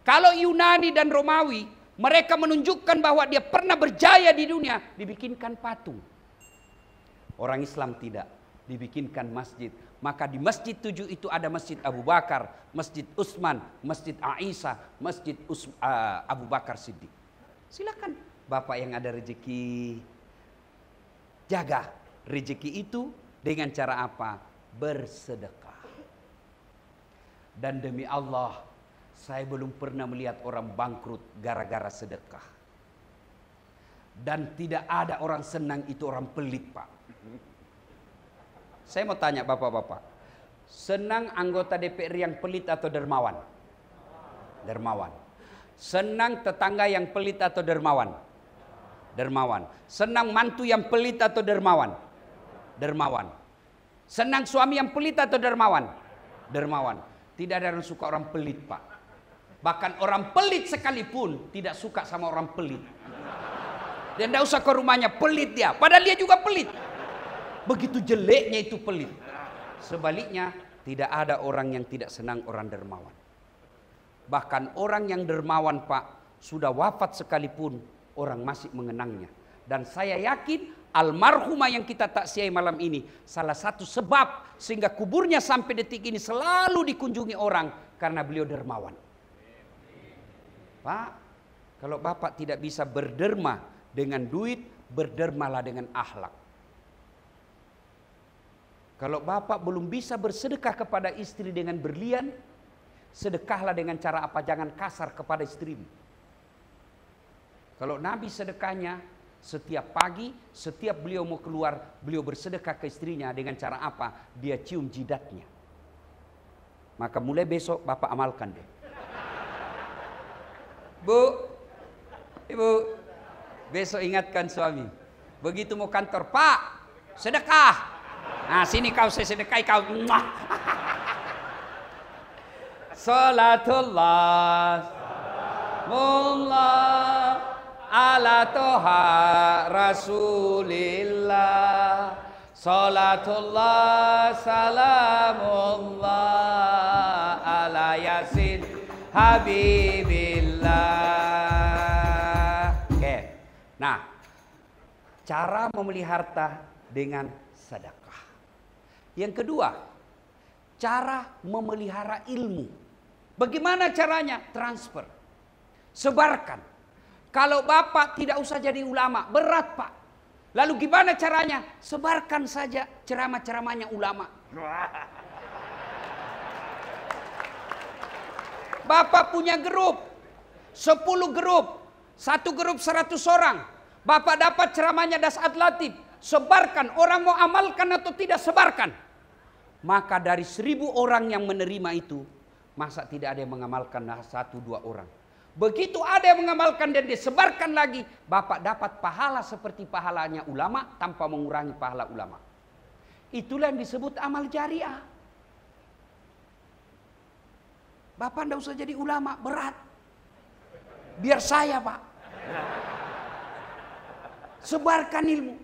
[SPEAKER 1] Kalau Yunani dan Romawi, mereka menunjukkan bahwa dia pernah berjaya di dunia, dibikinkan patung. Orang Islam tidak, dibikinkan masjid. Maka di Masjid 7 itu ada Masjid Abu Bakar, Masjid Utsman, Masjid Aisyah, Masjid Abu Bakar Siddiq. Silakan bapak yang ada rezeki, jaga rezeki itu dengan cara apa? Bersedekah. Dan demi Allah, saya belum pernah melihat orang bangkrut gara-gara sedekah. Dan tidak ada orang senang itu orang pelit, Pak. Saya mau tanya bapak-bapak, senang anggota DPR yang pelit atau dermawan? Dermawan. Senang tetangga yang pelit atau dermawan? Dermawan. Senang mantu yang pelit atau dermawan? Dermawan. Senang suami yang pelit atau dermawan? Dermawan. Tidak ada yang suka orang pelit, Pak. Bahkan orang pelit sekalipun tidak suka sama orang pelit. Dan tidak usah ke rumahnya, pelit dia. Padahal dia juga pelit. Begitu jeleknya itu pelit. Sebaliknya, tidak ada orang yang tidak senang orang dermawan. Bahkan orang yang dermawan, Pak, sudah wafat sekalipun orang masih mengenangnya. Dan saya yakin almarhumah yang kita taksiah malam ini salah satu sebab sehingga kuburnya sampai detik ini selalu dikunjungi orang karena beliau dermawan. Pak, kalau bapak tidak bisa berderma dengan duit, berdermalah dengan akhlak. Kalau bapak belum bisa bersedekah kepada istri dengan berlian, sedekahlah dengan cara apa? Jangan kasar kepada istrimu. Kalau Nabi sedekahnya setiap pagi, setiap beliau mau keluar, beliau bersedekah ke istrinya dengan cara apa? Dia cium jidatnya. Maka mulai besok bapak amalkan deh. Bu, ibu, besok ingatkan suami. Begitu mau kantor, Pak, sedekah. Nah, sini kau saya sedekahi kau. Salatullah, mullah, ala toha rasulillah. Salatullah, salamullah, ala yasin habibillah. Oke. Nah, cara memelihara harta dengan sedekah. Yang kedua, cara memelihara ilmu. Bagaimana caranya? Transfer. Sebarkan. Kalau bapak tidak usah jadi ulama, berat Pak. Lalu gimana caranya? Sebarkan saja ceramah-ceramahnya ulama. Bapak punya grup, 10 grup, 1 grup 100 orang. Bapak dapat ceramahnya Dasat Latif, sebarkan. Orang mau amalkan atau tidak, sebarkan. Maka dari 1000 orang yang menerima itu, masa tidak ada yang mengamalkan 1-2 orang. Begitu ada yang mengamalkan dan disebarkan lagi, bapak dapat pahala seperti pahalanya ulama tanpa mengurangi pahala ulama. Itulah yang disebut amal jariah. Bapak ndak usah jadi ulama, berat. Biar saya, Pak. Sebarkan ilmu.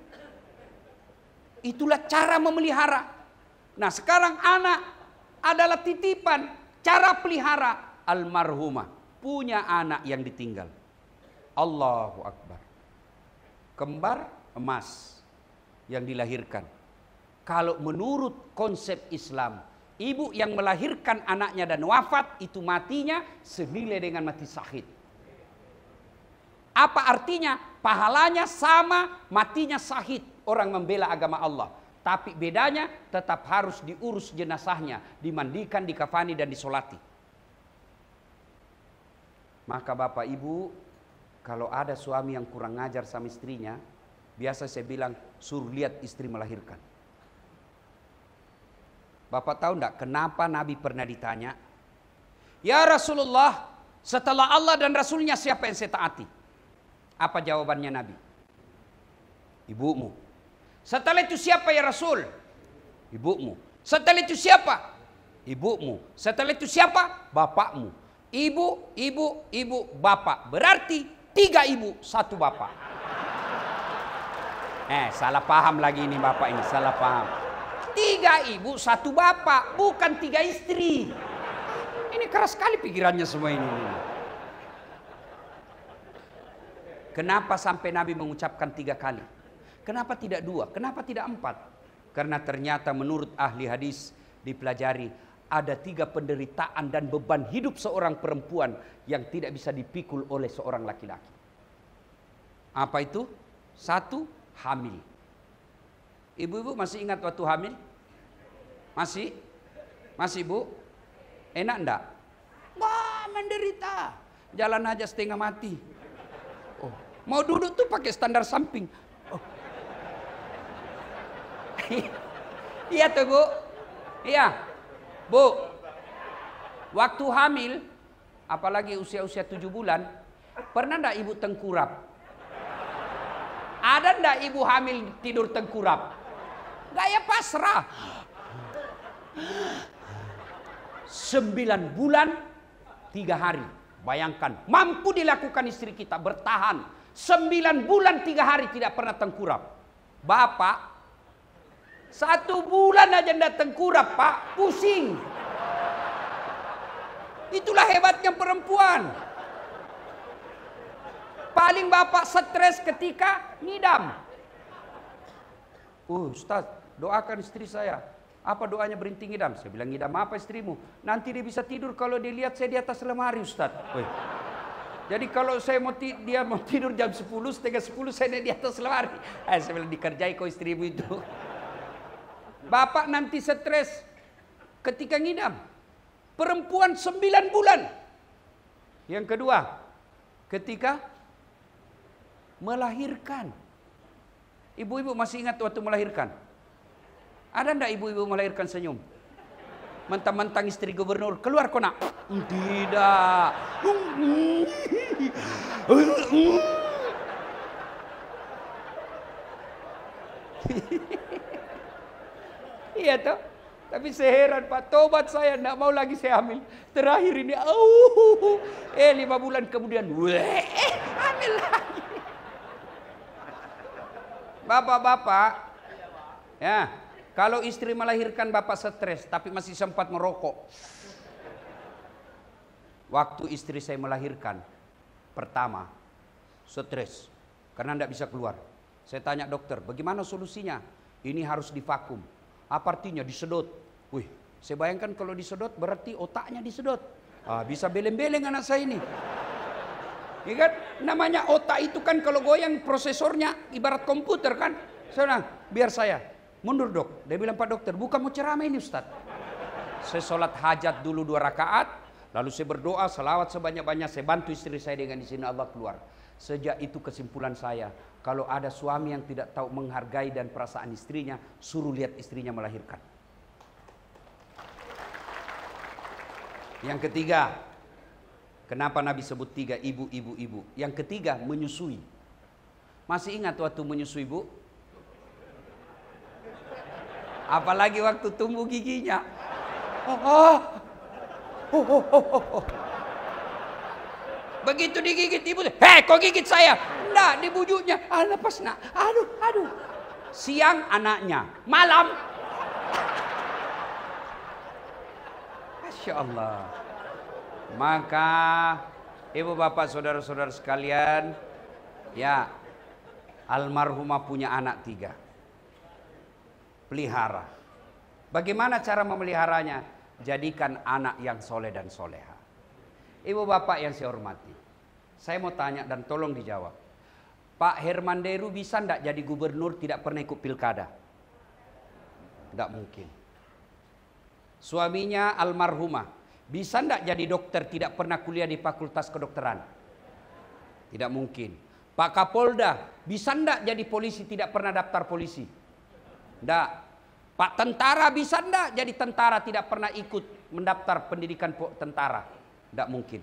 [SPEAKER 1] Itulah cara memelihara. Nah, sekarang anak adalah titipan. Cara pelihara almarhumah. Punya anak yang ditinggal. Allahu Akbar. Kembar emas yang dilahirkan. Kalau menurut konsep Islam, ibu yang melahirkan anaknya dan wafat itu matinya senilai dengan mati syahid. Apa artinya? Pahalanya sama matinya syahid orang membela agama Allah. Tapi bedanya tetap harus diurus jenazahnya, dimandikan, dikafani dan disolati. Maka Bapak Ibu, kalau ada suami yang kurang ngajar sama istrinya, biasa saya bilang suruh lihat istri melahirkan. Bapak tahu enggak kenapa Nabi pernah ditanya, "Ya Rasulullah, setelah Allah dan Rasulnya siapa yang saya taati?" Apa jawabannya Nabi? Ibumu. Setelah itu siapa ya Rasul? Ibumu. Setelah itu siapa? Ibumu. Setelah itu siapa? Bapakmu. Ibu, bapak. Berarti 3 ibu, 1 bapak. Salah paham lagi ini bapak ini, salah paham. 3 ibu, 1 bapak, bukan 3 istri. Ini keras sekali pikirannya semua ini. Kenapa sampai Nabi mengucapkan 3 kali? Kenapa tidak 2? Kenapa tidak 4? Karena ternyata menurut ahli hadis dipelajari ada 3 penderitaan dan beban hidup seorang perempuan yang tidak bisa dipikul oleh seorang laki-laki. Apa itu? 1, hamil. Ibu-ibu masih ingat waktu hamil? Masih? Masih Bu? Enak enggak? Wah, menderita. Jalan aja setengah mati. Oh, mau duduk tuh pakai standar samping. Oh. Iya tuh Bu. Iya. Bu. Waktu hamil, apalagi usia-usia 7 bulan, pernah enggak ibu tengkurap? Ada enggak ibu hamil tidur tengkurap? Gaya pasrah. 9 bulan 3 hari. Bayangkan, mampu dilakukan istri kita bertahan 9 bulan 3 hari tidak pernah tengkurap. Bapak 1 bulan aja ndak tengkurap, Pak, pusing. Itulah hebatnya perempuan. Paling bapak stres ketika ngidam. Ustaz, doakan istri saya. Apa doanya berhenti ngidam? Saya bilang, ngidam apa istrimu? Nanti dia bisa tidur kalau dilihat saya di atas lemari, Ustaz. Jadi kalau saya dia mau tidur jam 10, setengah 10 saya di atas lemari. Saya bilang, dikerjai kau istrimu itu. Bapak nanti stres ketika ngidam. Perempuan 9 bulan. Yang kedua, ketika melahirkan. Ibu-ibu masih ingat waktu melahirkan? Ada enggak ibu-ibu melahirkan senyum? Mentang-mentang istri gubernur, keluar kau nak? Tidak. Iya toh? Tapi saya heran Pak, tobat saya, enggak mau lagi saya hamil. Terakhir ini, 5 bulan kemudian, hamil lagi. Bapak-bapak, ya, kalau istri melahirkan bapak stres, tapi masih sempat merokok. Waktu istri saya melahirkan, pertama, stres, karena tidak bisa keluar. Saya tanya dokter, bagaimana solusinya? Ini harus divakum. Apa artinya? Disedot. Wih, saya bayangkan kalau disedot berarti otaknya disedot. Bisa beleng-beleng anak saya ini. Ya kan? Namanya otak itu kan kalau goyang prosesornya ibarat komputer kan. Saya bilang, biar saya. Mundur dok. Dia bilang, Pak dokter, bukan mau ceramah ini Ustaz. Saya sholat hajat dulu 2 rakaat. Lalu saya berdoa, selawat sebanyak-banyak. Saya bantu istri saya dengan di sini Allah keluar. Sejak itu kesimpulan saya. Kalau ada suami yang tidak tahu menghargai dan perasaan istrinya, suruh lihat istrinya melahirkan. Yang ketiga, kenapa Nabi sebut 3 ibu. Yang ketiga, menyusui. Masih ingat waktu menyusui Bu? Apalagi waktu tumbuh giginya. Oh. Begitu digigit ibu, hei kok gigit saya? Enggak, dibujuknya. Lepas nak. Aduh. Siang anaknya, malam. Masya Allah. Maka ibu bapak saudara-saudara sekalian, ya, almarhumah punya anak 3. Pelihara. Bagaimana cara memeliharanya? Jadikan anak yang soleh dan soleha. Ibu bapak yang saya hormati, saya mau tanya dan tolong dijawab. Pak Herman Deru bisa enggak jadi gubernur tidak pernah ikut pilkada? Enggak mungkin. Suaminya almarhumah bisa enggak jadi dokter tidak pernah kuliah di fakultas kedokteran? Tidak mungkin. Pak Kapolda bisa enggak jadi polisi tidak pernah daftar polisi? Enggak. Pak tentara bisa enggak jadi tentara tidak pernah ikut mendaftar pendidikan tentara? Tidak mungkin.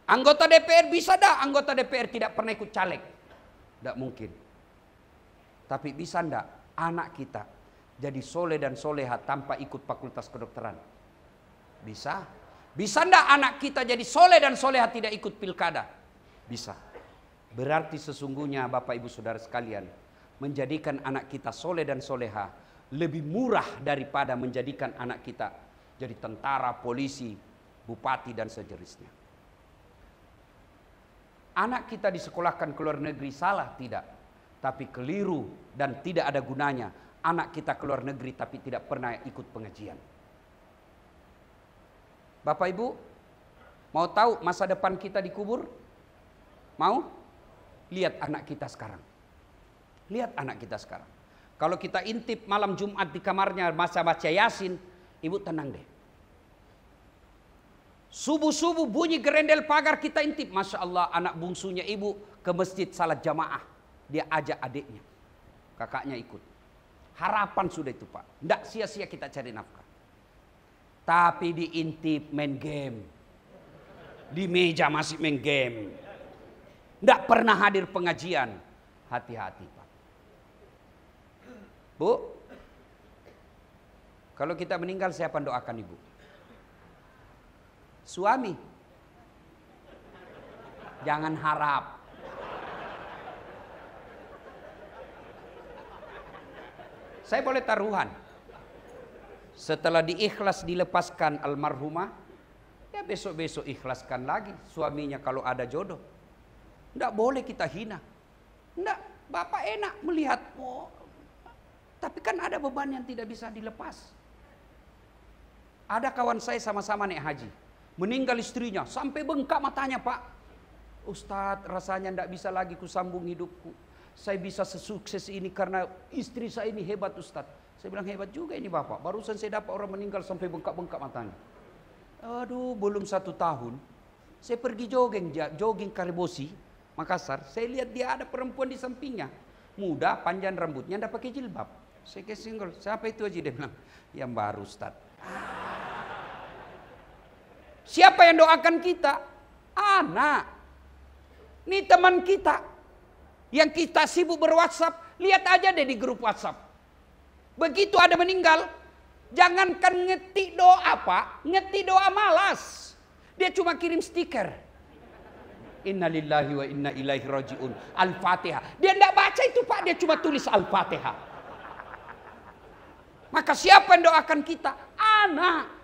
[SPEAKER 1] Anggota DPR bisa enggak anggota DPR tidak pernah ikut caleg? Tidak mungkin. Tapi bisa enggak anak kita jadi soleh dan soleha tanpa ikut fakultas kedokteran? Bisa. Bisa enggak anak kita jadi soleh dan soleha tidak ikut pilkada? Bisa. Berarti sesungguhnya Bapak Ibu Saudara sekalian, menjadikan anak kita soleh dan soleha lebih murah daripada menjadikan anak kita jadi tentara, polisi, bupati dan sejenisnya. Anak kita disekolahkan ke luar negeri salah tidak, tapi keliru dan tidak ada gunanya. Anak kita ke luar negeri tapi tidak pernah ikut pengajian. Bapak Ibu, mau tahu masa depan kita dikubur? Mau? Lihat anak kita sekarang. Lihat anak kita sekarang. Kalau kita intip malam Jumat di kamarnya masa baca Yasin, ibu tenang deh. Subuh-subuh bunyi gerendel pagar kita intip. Masya Allah anak bungsunya ibu ke masjid salat jamaah. Dia ajak adiknya. Kakaknya ikut. Harapan sudah itu Pak. Tidak sia-sia kita cari nafkah. Tapi diintip main game. Di meja masih main game. Tidak pernah hadir pengajian. Hati-hati Pak. Bu. Kalau kita meninggal siapa yang doakan ibu? Suami. Jangan harap. Saya boleh taruhan. Setelah diikhlas dilepaskan almarhumah, ya besok-besok ikhlaskan lagi suaminya kalau ada jodoh. Tidak boleh kita hina. Tidak, Bapak enak melihat. Oh, tapi kan ada beban yang tidak bisa dilepas. Ada kawan saya sama-sama naik haji. Meninggal istrinya, sampai bengkak matanya Pak. Ustadz rasanya tidak bisa lagi kusambung hidupku. Saya bisa sesukses ini karena istri saya ini hebat Ustadz. Saya bilang hebat juga ini Bapak. Barusan saya dapat orang meninggal sampai bengkak-bengkak matanya. Aduh belum 1 tahun. Saya pergi jogging Karibosi, Makassar. Saya lihat dia ada perempuan di sampingnya. Muda, panjang rambutnya, tidak pakai jilbab. Saya ke single, siapa itu aja? Dia bilang, yang baru Ustadz. Siapa yang doakan kita? Anak. Ini teman kita. Yang kita sibuk berWhatsApp. Lihat aja deh di grup WhatsApp. Begitu ada meninggal. Jangankan ngetik doa Pak. Ngetik doa malas. Dia cuma kirim stiker. Inna lillahi wa inna ilaihi raji'un. Al-Fatihah. Dia tidak baca itu Pak. Dia cuma tulis Al-Fatihah. Maka siapa yang doakan kita? Anak.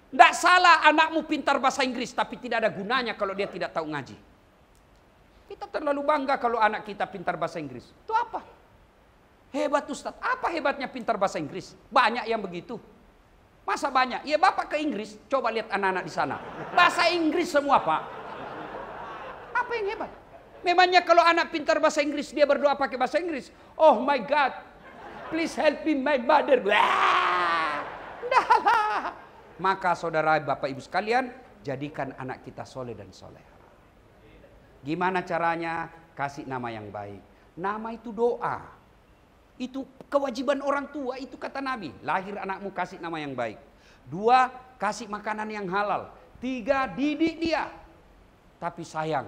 [SPEAKER 1] Tidak salah anakmu pintar bahasa Inggris, tapi tidak ada gunanya kalau dia tidak tahu ngaji. Kita terlalu bangga kalau anak kita pintar bahasa Inggris. Itu apa? Hebat Ustadz. Apa hebatnya pintar bahasa Inggris? Banyak yang begitu. Masa banyak? Ya Bapak ke Inggris, coba lihat anak-anak di sana. Bahasa Inggris semua Pak. Apa yang hebat? Memangnya kalau anak pintar bahasa Inggris, dia berdoa pakai bahasa Inggris. Oh my God, please help me my mother. Dah lah. Maka saudara Bapak Ibu sekalian, jadikan anak kita soleh dan soleha. Gimana caranya? Kasih nama yang baik. Nama itu doa. Itu kewajiban orang tua, itu kata Nabi. Lahir anakmu kasih nama yang baik. 2, kasih makanan yang halal. 3, didik dia. Tapi sayang,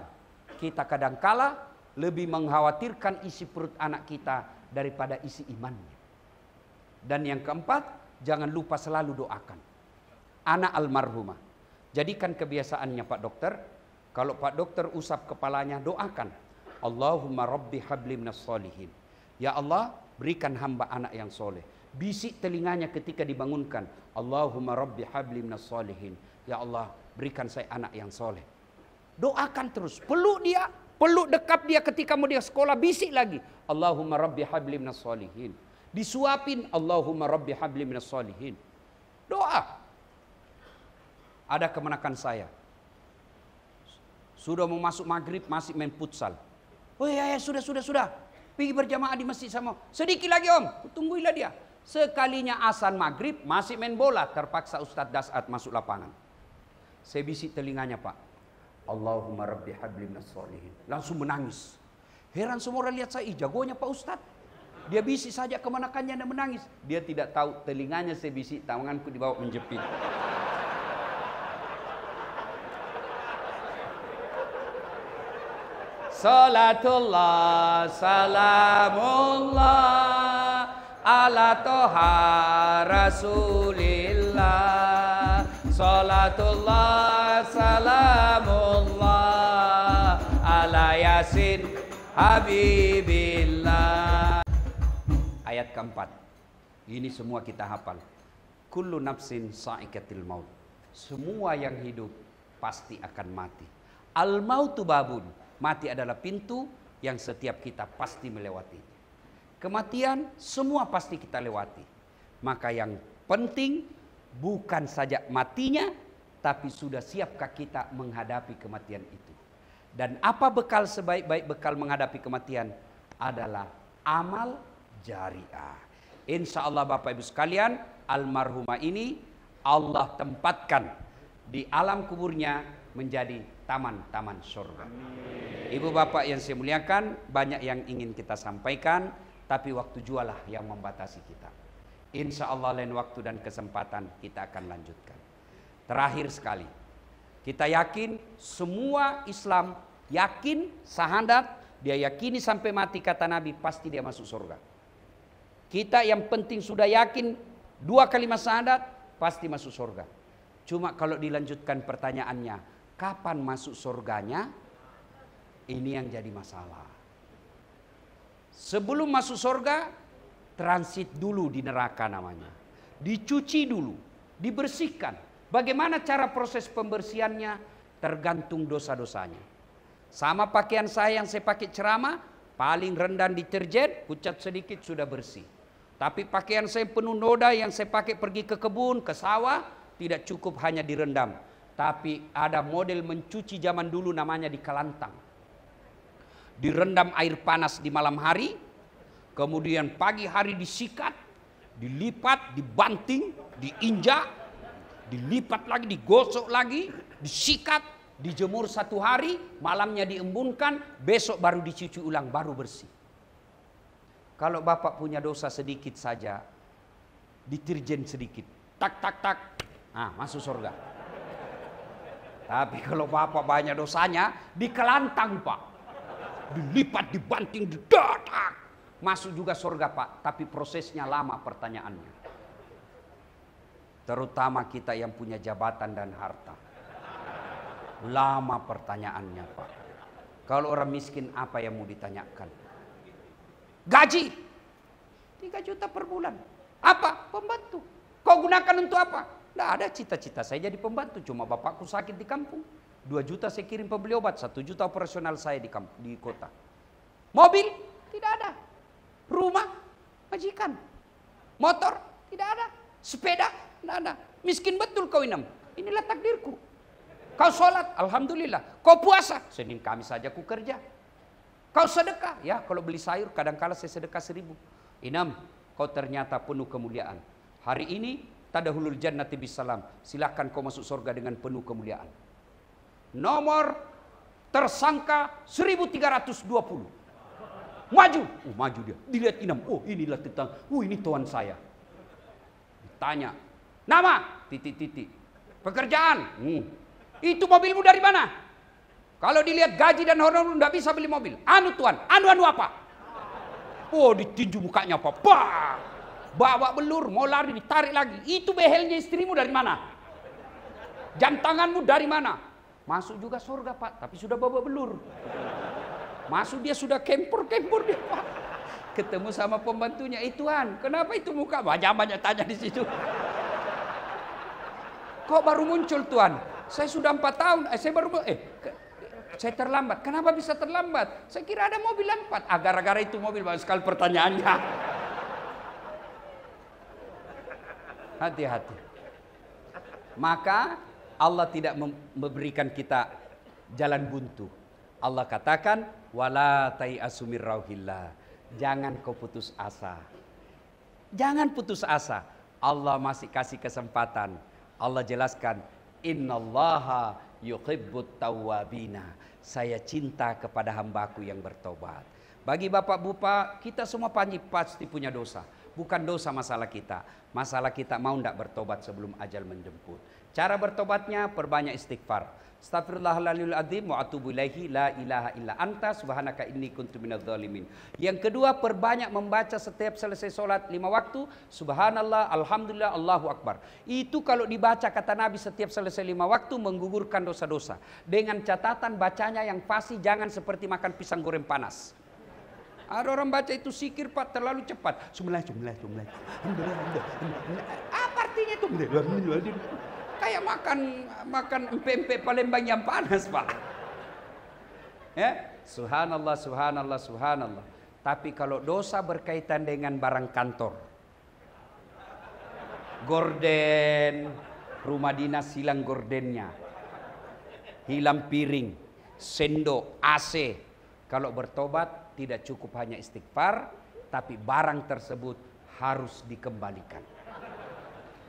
[SPEAKER 1] kita kadangkala lebih mengkhawatirkan isi perut anak kita daripada isi imannya. Dan yang keempat, jangan lupa selalu doakan anak almarhumah. Jadikan kebiasaannya Pak Dokter, kalau Pak Dokter usap kepalanya, doakan, Allahumma rabbi habli minas solihin. Ya Allah, berikan hamba anak yang soleh. Bisik telinganya ketika dibangunkan, Allahumma rabbi habli minas solihin. Ya Allah, berikan saya anak yang soleh. Doakan terus, peluk dia, peluk dekap dia ketika mau dia sekolah, bisik lagi, Allahumma rabbi habli minas solihin. Disuapin, Allahumma rabbi habli minas solihin. Doa. Ada kemenakan saya, sudah mau masuk maghrib masih main futsal. Oh ya sudah. Pergi berjamaah di masjid sama. Sedikit lagi om, tungguilah dia. Sekalinya azan maghrib masih main bola. Terpaksa Ustadz Dasat masuk lapangan. Saya bisik telinganya Pak, Allahumma rabbi habli minas solihin. Langsung menangis. Heran semua orang lihat saya, jagonya Pak Ustadz. Dia bisik saja kemenakannya dan menangis. Dia tidak tahu telinganya saya bisik, tanganku dibawa menjepit. Salatullah, salamullah, ala toha rasulillah. Salatullah, salamullah, ala yasin habibillah. Ayat keempat, ini semua kita hafal. Kullu nafsin sa'ikatil maut. Semua yang hidup pasti akan mati. Al mautu babun. Mati adalah pintu yang setiap kita pasti melewati. Kematian semua pasti kita lewati. Maka yang penting bukan saja matinya, tapi sudah siapkah kita menghadapi kematian itu. Dan apa bekal sebaik-baik bekal menghadapi kematian? Adalah amal jariah. Insya Allah Bapak Ibu sekalian, almarhumah ini Allah tempatkan di alam kuburnya menjadi taman-taman surga. Ibu bapak yang saya muliakan, banyak yang ingin kita sampaikan, tapi waktu jualah yang membatasi kita. Insya Allah lain waktu dan kesempatan kita akan lanjutkan. Terakhir sekali, kita yakin semua Islam yakin syahadat, dia yakini sampai mati kata Nabi pasti dia masuk surga. Kita yang penting sudah yakin 2 kalimat syahadat pasti masuk surga. Cuma kalau dilanjutkan pertanyaannya, kapan masuk surganya? Ini yang jadi masalah. Sebelum masuk surga, transit dulu di neraka namanya. Dicuci dulu, dibersihkan. Bagaimana cara proses pembersihannya? Tergantung dosa-dosanya. Sama pakaian saya yang saya pakai ceramah, paling rendah deterjen, pucat sedikit sudah bersih. Tapi pakaian saya penuh noda yang saya pakai pergi ke kebun, ke sawah, tidak cukup hanya direndam. Tapi ada model mencuci zaman dulu namanya dikelantang. Direndam air panas di malam hari, kemudian pagi hari disikat, dilipat, dibanting, diinjak, dilipat lagi, digosok lagi, disikat, dijemur 1 hari, malamnya diembunkan, besok baru dicuci ulang, baru bersih. Kalau bapak punya dosa sedikit saja, deterjen sedikit, tak, masuk surga. Tapi kalau bapak banyak dosanya, dikelantang pak. Dilipat, dibanting, didadak. Masuk juga surga pak, tapi prosesnya lama pertanyaannya. Terutama kita yang punya jabatan dan harta. Lama pertanyaannya pak. Kalau orang miskin apa yang mau ditanyakan? Gaji 3 juta per bulan. Apa? Pembantu. Kau gunakan untuk apa? Tidak ada cita-cita saya jadi pembantu. Cuma bapakku sakit di kampung. 2 juta saya kirim pembeli obat, 1 juta operasional saya di kota. Mobil tidak ada, rumah majikan, motor tidak ada, sepeda tidak ada. Miskin betul kau Inam, inilah takdirku. Kau sholat, alhamdulillah. Kau puasa, Senin Kamis saja ku kerja. Kau sedekah, ya kalau beli sayur kadang-kala saya sedekah 1000. Inam, kau ternyata penuh kemuliaan. Hari ini tadahulul jannati bisalam, silakan kau masuk surga dengan penuh kemuliaan. Nomor tersangka 1320. Maju. Maju dia. Dilihat Inam. Inilah tentang. Ini tuan saya. Ditanya. Nama? Titik. Pekerjaan? Itu mobilmu dari mana? Kalau dilihat gaji dan honorar tidak bisa beli mobil. Anu tuan. Anu apa? Ditinju mukanya apa? Bah! bawa belur, mau lari ditarik lagi. Itu behelnya istrimu dari mana? Jam tanganmu dari mana? Masuk juga surga Pak, tapi sudah bawa belur. Masuk dia sudah kempur-kempur dia Pak. Ketemu sama pembantunya, Tuhan, kenapa itu muka? Banyak tanya di situ. Kok baru muncul Tuhan? Saya sudah 4 tahun, saya baru saya terlambat. Kenapa bisa terlambat? Saya kira ada mobil 4. Gara-gara itu mobil, banyak sekali pertanyaannya. Hati-hati. Maka Allah tidak memberikan kita jalan buntu. Allah katakan, wala tai'asu mir rauhillah. Jangan kau putus asa. Jangan putus asa. Allah masih kasih kesempatan. Allah jelaskan, innallaha yuhibbut tawwabina. Saya cinta kepada hambaku yang bertobat. Bagi bapak-bapak, kita semua pasti punya dosa. Bukan dosa masalah kita. Masalah kita mau tidak bertobat sebelum ajal menjemput. Cara bertobatnya, perbanyak istighfar. Astaghfirullahaladzim wa atubu ilaihi la ilaha illa anta subhanaka inni kuntu minadz zalimin. Yang kedua, perbanyak membaca setiap selesai sholat 5 waktu. Subhanallah, alhamdulillah, Allahu akbar. Itu kalau dibaca kata Nabi setiap selesai 5 waktu menggugurkan dosa-dosa. Dengan catatan bacanya yang fasih, jangan seperti makan pisang goreng panas. Ada orang baca itu sikir Pak terlalu cepat. Jumlah. Apa artinya itu? Kayak makan empek-empek Palembang yang panas Pak. Ya, subhanallah, subhanallah, subhanallah. Tapi kalau dosa berkaitan dengan barang kantor, gorden, rumah dinas hilang gordennya, hilang piring, sendok, AC. Kalau bertobat tidak cukup hanya istighfar, tapi barang tersebut harus dikembalikan.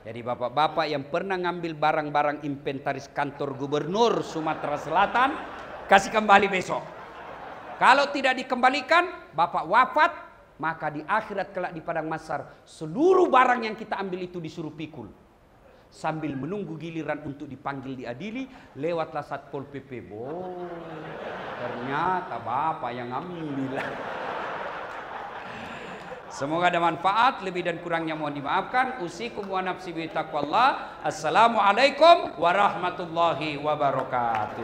[SPEAKER 1] Jadi bapak-bapak yang pernah ngambil barang-barang inventaris kantor gubernur Sumatera Selatan, kasih kembali besok. Kalau tidak dikembalikan, bapak wafat, maka di akhirat kelak di padang mahsyar seluruh barang yang kita ambil itu disuruh pikul. Sambil menunggu giliran untuk dipanggil diadili, lewatlah Satpol PP. Oh, ternyata bapak yang ambil. Semoga ada manfaat, lebih dan kurangnya mohon dimaafkan. Usikum wa nafsi bi taqwallah. Assalamualaikum warahmatullahi wabarakatuh.